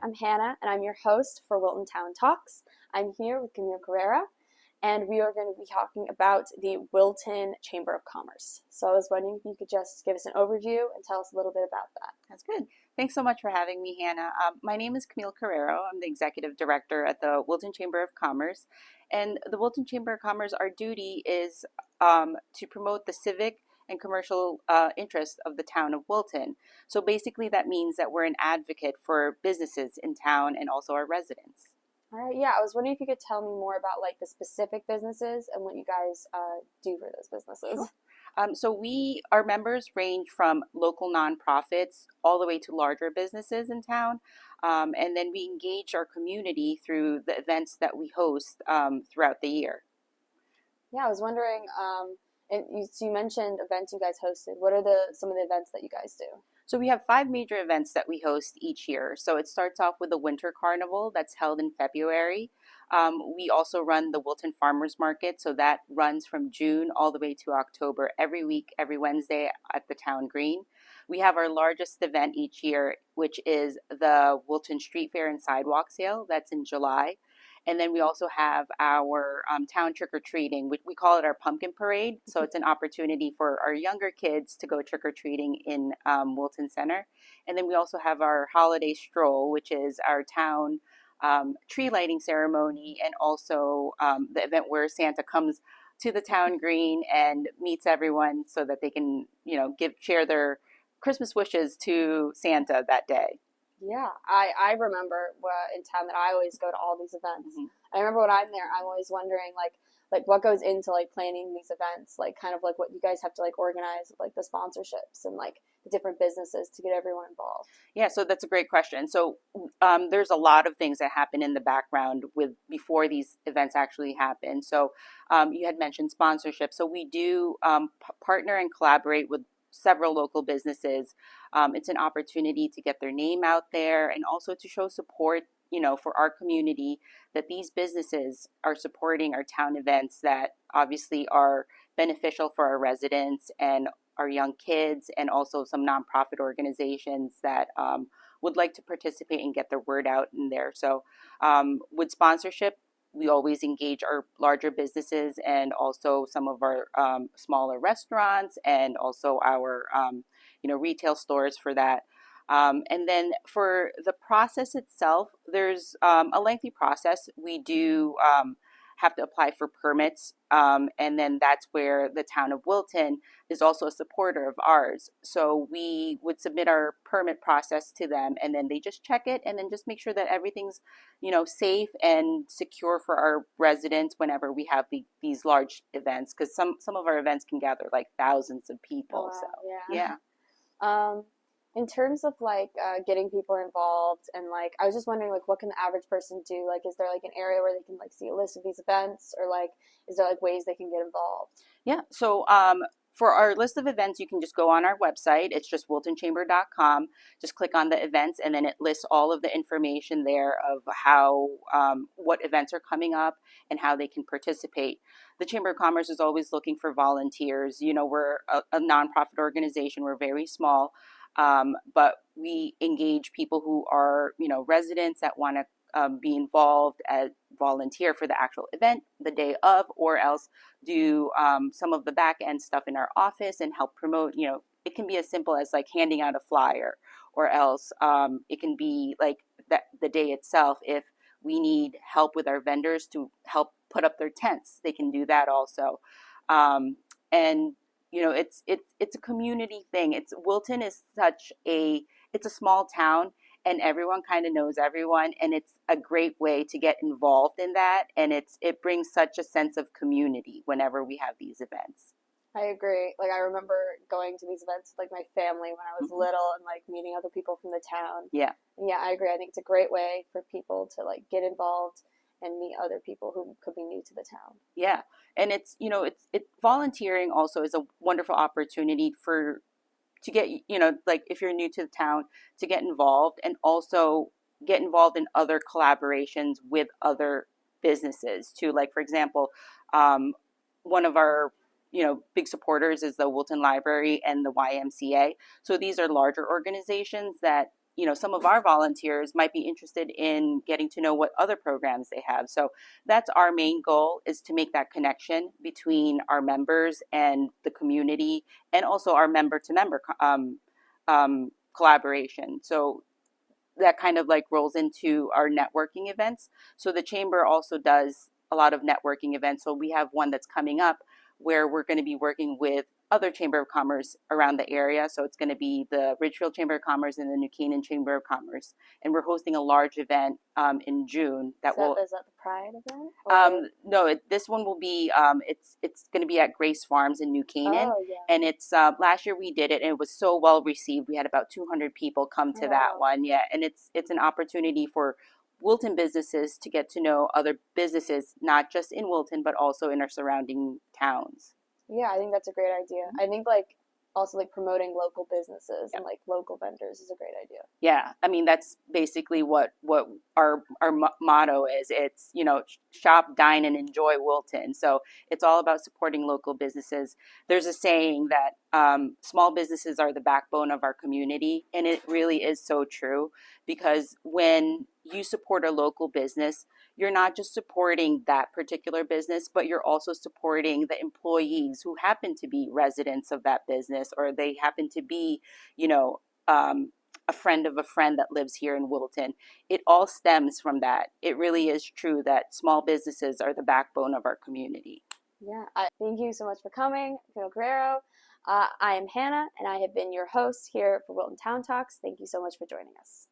I'm Hannah, and I'm your host for Wilton Town Talks. I'm here with Camille Carriero, and we are going to be talking about the Wilton Chamber of Commerce. So I was wondering if you could just give us an overview and tell us a little bit about that. That's good. Thanks so much for having me, Hannah. My name is Camille Carriero. I'm the executive director at the Wilton Chamber of Commerce. And the Wilton Chamber of Commerce, our duty is to promote the civic and commercial interests of the town of Wilton. So basically that means that we're an advocate for businesses in town and also our residents. All right, yeah, I was wondering if you could tell me more about like the specific businesses and what you guys do for those businesses. Sure. Our members range from local nonprofits all the way to larger businesses in town. And then we engage our community through the events that we host throughout the year. Yeah, I was wondering, so you mentioned events you guys hosted. What are some of the events that you guys do? So we have 5 major events that we host each year. So it starts off with the Winter Carnival that's held in February. We also run the Wilton Farmers Market, so that runs from June all the way to October, every week, every Wednesday at the Town Green. We have our largest event each year, which is the Wilton Street Fair and Sidewalk Sale. That's in July. And then we also have our town trick-or-treating. We call it our pumpkin parade. So it's an opportunity for our younger kids to go trick-or-treating in Wilton Center. And then we also have our holiday stroll, which is our town tree lighting ceremony, and also the event where Santa comes to the town green and meets everyone so that they can, share their Christmas wishes to Santa that day. Yeah, I remember in town that I always go to all these events. Mm-hmm. I remember when I'm there, I'm always wondering like what goes into like planning these events, like kind of like what you guys have to like organize, like the sponsorships and like the different businesses to get everyone involved. Yeah, so that's a great question. So there's a lot of things that happen in the background before these events actually happen. So you had mentioned sponsorship. So we do partner and collaborate with several local businesses. It's an opportunity to get their name out there and also to show support, for our community, that these businesses are supporting our town events that obviously are beneficial for our residents and our young kids, and also some nonprofit organizations that would like to participate and get their word out in there. So with sponsorship, we always engage our larger businesses and also some of our smaller restaurants and also our retail stores for that. And then for the process itself, there's a lengthy process. We do have to apply for permits, and then that's where the town of Wilton is also a supporter of ours. So we would submit our permit process to them, and then they just check it and then just make sure that everything's safe and secure for our residents whenever we have these large events, because some of our events can gather like thousands of people. Oh, wow. So yeah. In terms of like getting people involved, and like I was just wondering like what can the average person do? Like is there like an area where they can like see a list of these events, or like is there like ways they can get involved? Yeah, so for our list of events, you can just go on our website. It's just wiltonchamber.com. Just click on the events, and then it lists all of the information there of how what events are coming up and how they can participate. The Chamber of Commerce is always looking for volunteers. We're a nonprofit organization. We're very small. But we engage people who are, residents that want to be involved as volunteer for the actual event the day of, or else do some of the back end stuff in our office and help promote. It can be as simple as like handing out a flyer, or else it can be like the day itself. If we need help with our vendors to help put up their tents, they can do that also. And it's a community thing. Wilton is it's a small town, and everyone kind of knows everyone, and it's a great way to get involved in that, and it brings such a sense of community whenever we have these events. I agree. Like I remember going to these events with like my family when I was Mm-hmm. little, and like meeting other people from the town. Yeah. And yeah, I agree. I think it's a great way for people to like get involved and meet other people who could be new to the town. Yeah. And it's volunteering also is a wonderful opportunity to get, like if you're new to the town, to get involved, and also get involved in other collaborations with other businesses too. Like, for example, one of our big supporters is the Wilton Library and the YMCA. So these are larger organizations that some of our volunteers might be interested in getting to know what other programs they have. So that's our main goal, is to make that connection between our members and the community, and also our member to member collaboration. So that kind of like rolls into our networking events. So the chamber also does a lot of networking events. So we have one that's coming up where we're going to be working with other Chamber of Commerce around the area. So it's going to be the Ridgefield Chamber of Commerce and the New Canaan Chamber of Commerce. And we're hosting a large event in June Is that the Pride event? No, this one will be, it's going to be at Grace Farms in New Canaan. Oh, yeah. And it's, last year we did it and it was so well received. We had about 200 people come to that one. Yeah. And it's an opportunity for Wilton businesses to get to know other businesses, not just in Wilton, but also in our surrounding towns. Yeah, I think that's a great idea. I think also promoting local businesses and local vendors is a great idea. Yeah, I mean that's basically what our motto is. It's shop, dine, and enjoy Wilton. So it's all about supporting local businesses. There's a saying that small businesses are the backbone of our community, and it really is so true, because when you support a local business, you're not just supporting that particular business, but you're also supporting the employees who happen to be residents of that business, or they happen to be, a friend of a friend that lives here in Wilton. It all stems from that. It really is true that small businesses are the backbone of our community. Yeah, thank you so much for coming, Carriero. I am Hannah, and I have been your host here for Wilton Town Talks. Thank you so much for joining us.